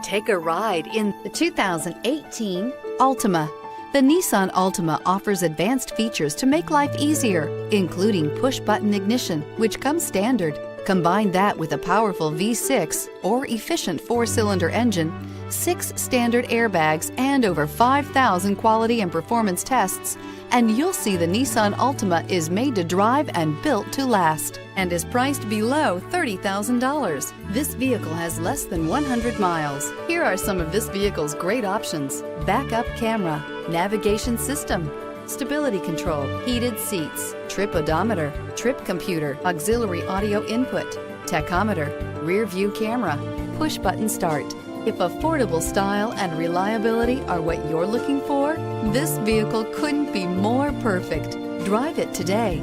Take a ride in the 2018 Altima. The Nissan Altima offers advanced features to make life easier, including push-button ignition, which comes standard. Combine that with a powerful V6 or efficient 4-cylinder engine, 6 standard airbags, and over 5,000 quality and performance tests, and you'll see the Nissan Altima is made to drive and built to last, and is priced below $30,000. This vehicle has less than 100 miles. Here are some of this vehicle's great options: backup camera, navigation system, stability control, heated seats, trip odometer, trip computer, auxiliary audio input, tachometer, rear view camera, push button start. If affordable style and reliability are what you're looking for, this vehicle couldn't be more perfect. Drive it today.